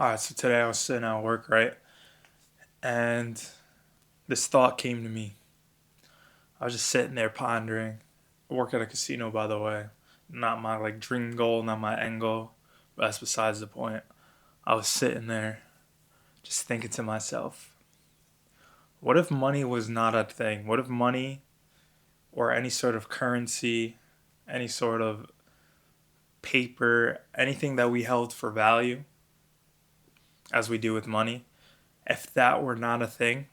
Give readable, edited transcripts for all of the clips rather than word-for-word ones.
All right, so today I was sitting at work, right? And this thought came to me. I was just sitting there pondering. I work at a casino, by the way. Not my dream goal, not my end goal. But that's besides the point. I was sitting there just thinking to myself, what if money was not a thing? What if money or any sort of currency, any sort of paper, anything that we held for value, as we do with money, if that were not a thing,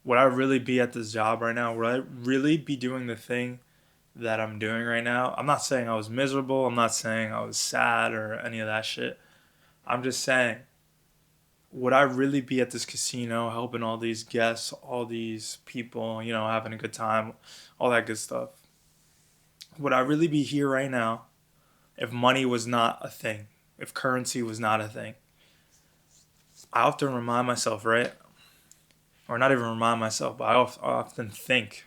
would I really be at this job right now? Would I really be doing the thing that I'm doing right now? I'm not saying I was miserable. I'm not saying I was sad or any of that shit. I'm just saying, would I really be at this casino helping all these guests, all these people, having a good time, all that good stuff? Would I really be here right now if money was not a thing, if currency was not a thing? I often remind myself, right? Or not even remind myself, but I often think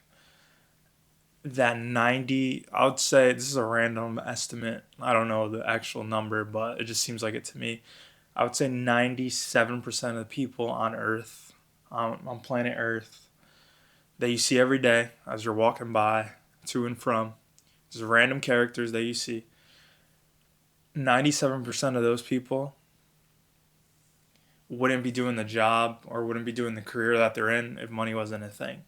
that 90, I would say this is a random estimate. I don't know the actual number, but it just seems like it to me. I would say 97% of the people on Earth, on planet Earth, that you see every day as you're walking by to and from, just random characters that you see, 97% of those people wouldn't be doing the job or wouldn't be doing the career that they're in if money wasn't a thing.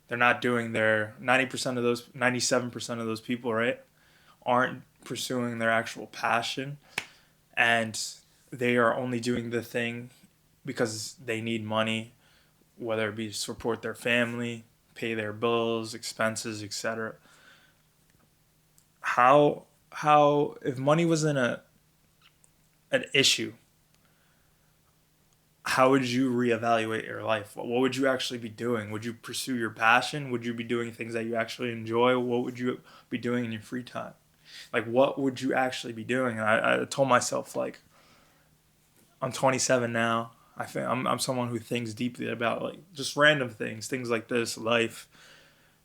They're not doing their 90% of those, 97% of those people, right? Aren't pursuing their actual passion, and they are only doing the thing because they need money, whether it be to support their family, pay their bills, expenses, etc. How if money wasn't an issue, how would you reevaluate your life? What would you actually be doing? Would you pursue your passion? Would you be doing things that you actually enjoy? What would you be doing in your free time? Like, what would you actually be doing? And I told myself, like, I'm 27 now. I think I'm someone who thinks deeply about like just random things like this, life,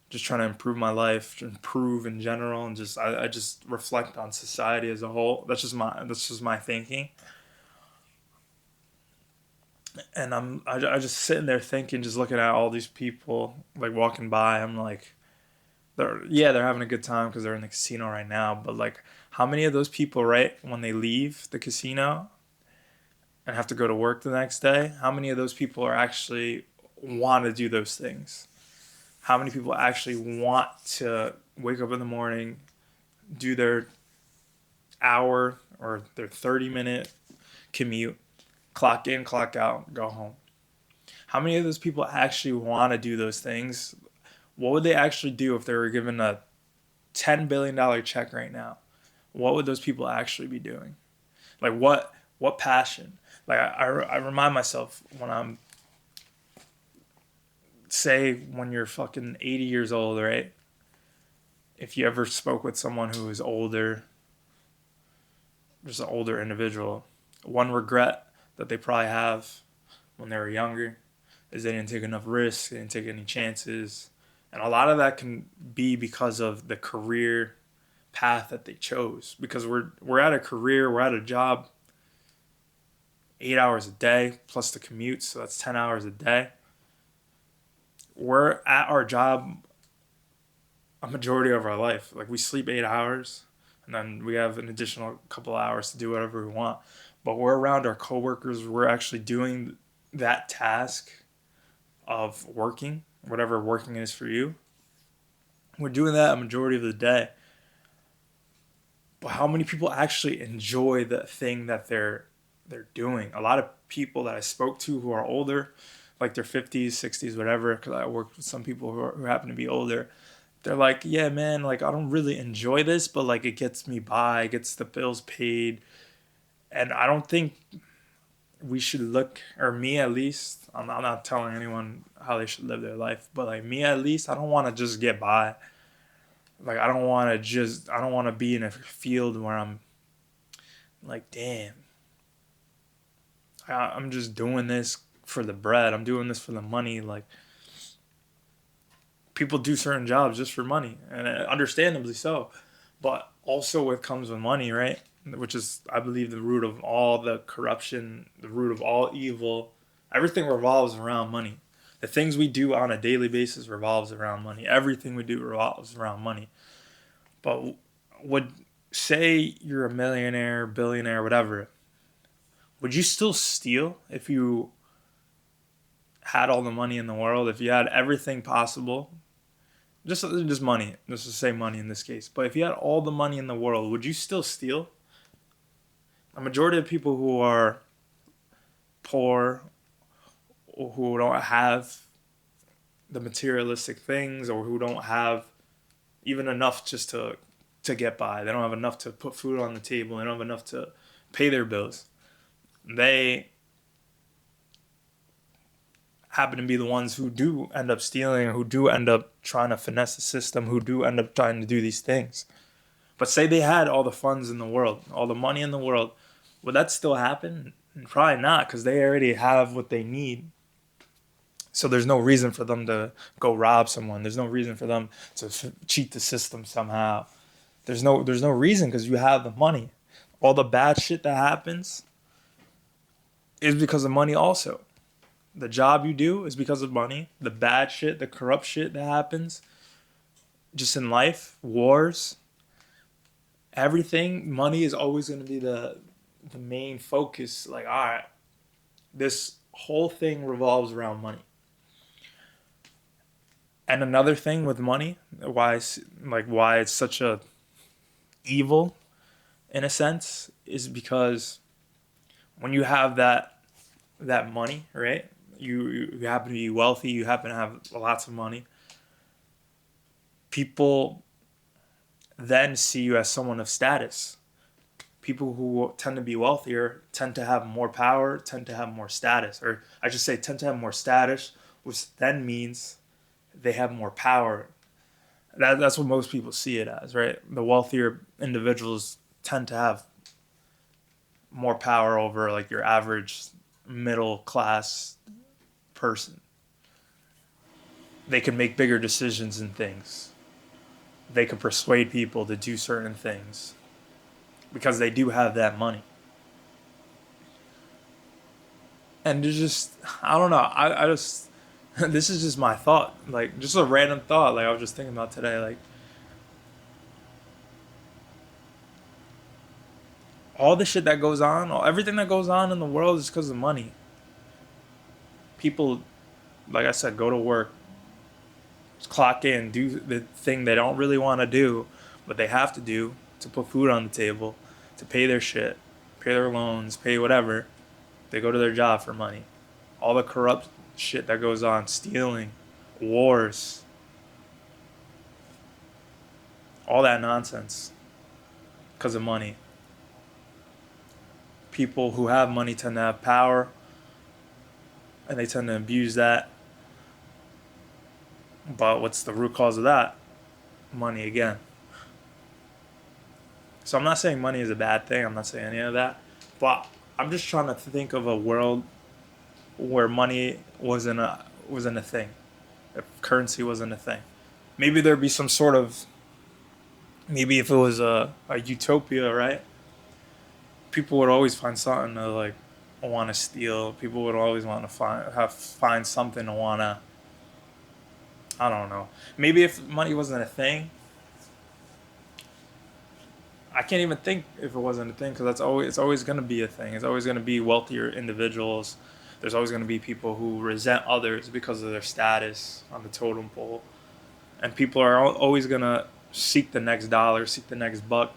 just trying to improve my life, to improve in general, and I just reflect on society as a whole. That's just my thinking, and I just sitting there thinking, just looking at all these people like walking by. I'm like, they're having a good time because they're in the casino right now, but like, how many of those people, right, when they leave the casino and have to go to work the next day, how many of those people are actually want to do those things? How many people actually want to wake up in the morning, do their hour or their 30-minute commute, clock in, clock out, go home? How many of those people actually want to do those things? What would they actually do if they were given a $10 billion check right now? What would those people actually be doing? Like, what passion? Like, I remind myself when I'm, say, when you're fucking 80 years old, right? If you ever spoke with someone who is older, just an older individual, one regret that they probably have when they were younger is they didn't take enough risks, they didn't take any chances. And a lot of that can be because of the career path that they chose. Because we're at a career, we're at a job 8 hours a day plus the commute, so that's 10 hours a day. We're at our job a majority of our life. Like, we sleep 8 hours, and then we have an additional couple hours to do whatever we want. But we're around our coworkers. We're actually doing that task of working, whatever working is for you. We're doing that a majority of the day. But how many people actually enjoy the thing that they're doing? A lot of people that I spoke to who are older, like their 50s, 60s, whatever, because I worked with some people who happen to be older, they're like, yeah, man, like, I don't really enjoy this, but like, it gets me by, it gets the bills paid. And I don't think we should look, or me at least, I'm not telling anyone how they should live their life, but like, me at least, I don't want to just get by. Like, I don't want to be in a field where I'm like, damn, I'm just doing this for the bread. I'm doing this for the money. Like, people do certain jobs just for money, and understandably so. But also, what comes with money, right? which is, I believe, the root of all the corruption, the root of all evil. Everything revolves around money. The things we do on a daily basis revolves around money. Everything we do revolves around money. But would say you're a millionaire, billionaire, whatever, would you still steal if you had all the money in the world? If you had everything possible, just money, just to say money in this case. But if you had all the money in the world, would you still steal? A majority of people who are poor or who don't have the materialistic things or who don't have even enough just to get by. They don't have enough to put food on the table. They don't have enough to pay their bills. They happen to be the ones who do end up stealing, who do end up trying to finesse the system, who do end up trying to do these things. But say they had all the funds in the world, all the money in the world, would that still happen? Probably not, because they already have what they need. So there's no reason for them to go rob someone. There's no reason for them to cheat the system somehow. There's no reason because you have the money. All the bad shit that happens is because of money also. The job you do is because of money. The bad shit, the corrupt shit that happens just in life, wars, everything, money is always going to be the main focus. Like, all right, this whole thing revolves around money. And another thing with money, why it's such a evil in a sense, is because when you have that money, right? You happen to be wealthy, you happen to have lots of money. People then see you as someone of status. People who tend to be wealthier tend to have more power, tend to have more status, or I should say tend to have more status, which then means they have more power. That's what most people see it as, right? The wealthier individuals tend to have more power over like your average middle class person. They can make bigger decisions in things. They can persuade people to do certain things because they do have that money. And it's just, I don't know. I just, this is just my thought. Like, just a random thought. Like, I was just thinking about today. Like, all the shit that goes on, everything that goes on in the world is because of money. People, like I said, go to work, clock in, do the thing they don't really want to do, but they have to do to put food on the table, to pay their shit, pay their loans, pay whatever. They go to their job for money. All the corrupt shit that goes on, stealing, wars, all that nonsense, because of money. People who have money tend to have power, and they tend to abuse that. But what's the root cause of that? Money again. So I'm not saying money is a bad thing. I'm not saying any of that. But I'm just trying to think of a world where money wasn't a thing. If currency wasn't a thing. Maybe there'd be some sort of, maybe if it was a utopia, right? People would always find something to like want to steal. People would always want to find something to want to, I don't know. Maybe if money wasn't a thing, I can't even think if it wasn't a thing because it's always going to be a thing. It's always going to be wealthier individuals. There's always going to be people who resent others because of their status on the totem pole, and people are always going to seek the next dollar, seek the next buck,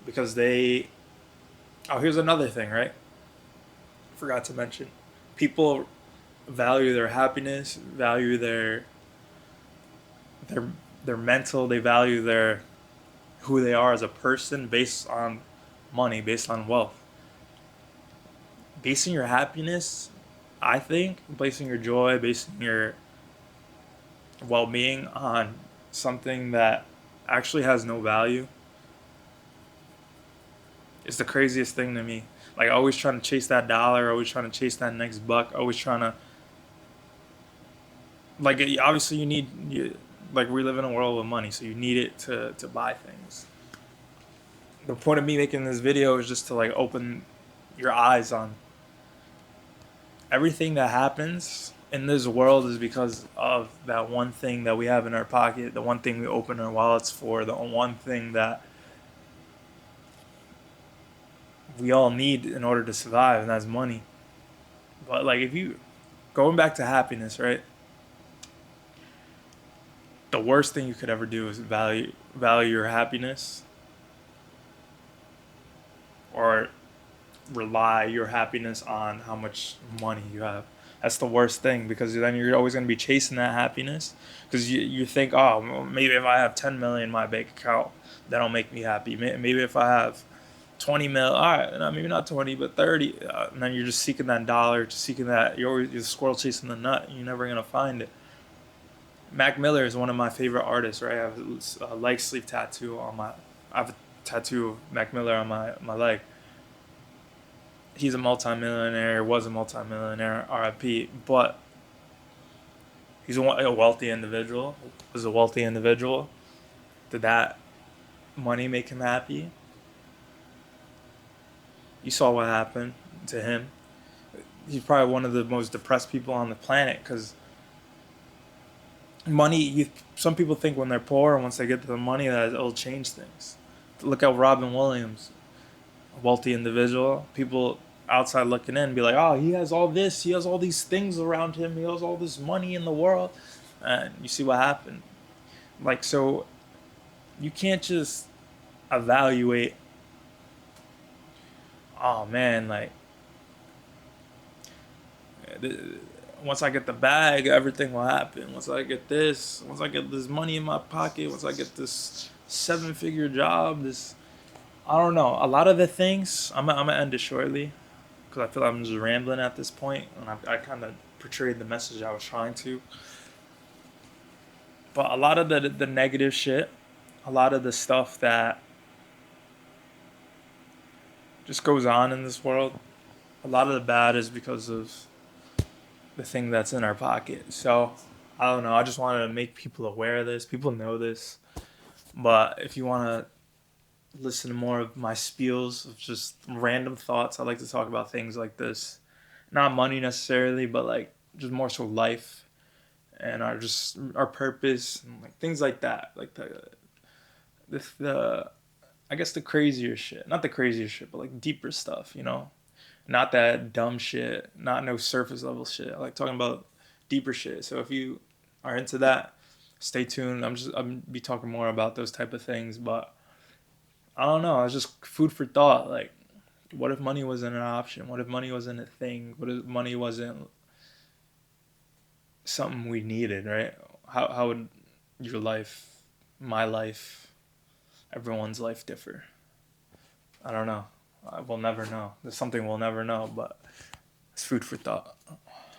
because they. Oh, here's another thing, right? Forgot to mention, people value their happiness, value their their mental, they value their who they are as a person based on money, based on wealth. Basing your happiness, I think, basing your joy, basing your well being on something that actually has no value is the craziest thing to me. Like, always trying to chase that dollar, always trying to chase that next buck, always trying to. Like, obviously, like, we live in a world with money, so you need it to buy things. The point of me making this video is just to like open your eyes on everything that happens in this world is because of that one thing that we have in our pocket, the one thing we open our wallets for, the one thing that we all need in order to survive, and that's money. But like if you going back to happiness, right? The worst thing you could ever do is value your happiness or rely your happiness on how much money you have. That's the worst thing because then you're always going to be chasing that happiness because you think, oh, maybe if I have 10 million in my bank account, that'll make me happy. Maybe if I have 20 mil, all right, no, maybe not 20, but 30. And then you're just seeking that dollar, just seeking that. You're the squirrel chasing the nut. You're never going to find it. Mac Miller is one of my favorite artists, right? I have a leg sleeve tattoo on my. I have a tattoo of Mac Miller on my leg. He's a multimillionaire, was a multimillionaire, RIP, but he's a wealthy individual, was a wealthy individual. Did that money make him happy? You saw what happened to him. He's probably one of the most depressed people on the planet because some people think when they're poor, once they get the money, that it'll change things. Look at Robin Williams, a wealthy individual. People outside looking in be like, oh, he has all this, he has all these things around him, he has all this money in the world, and you see what happened. Like, so you can't just evaluate, oh man, like once I get the bag, everything will happen. Once I get this money in my pocket, once I get this 7-figure job, this, I don't know. A lot of the things, I'm gonna end it shortly because I feel like I'm just rambling at this point, and I kind of portrayed the message I was trying to. But a lot of the negative shit, a lot of the stuff that just goes on in this world, a lot of the bad is because of the thing that's in our pocket. So I don't know. I just wanted to make people aware of this. People know this, but if you want to listen to more of my spiels of just random thoughts, I like to talk about things like this. Not money necessarily, but like just more so life and our purpose and like things like that. Like the I guess the crazier shit. Not the crazier shit, but like deeper stuff, you know? Not that dumb shit, not no surface level shit. I like talking about deeper shit. So if you are into that, stay tuned. I'm be talking more about those type of things, but I don't know. It's just food for thought. Like, what if money wasn't an option? What if money wasn't a thing? What if money wasn't something we needed, right? How would your life, my life, everyone's life differ? I don't know. We'll never know. There's something we'll never know, but it's food for thought.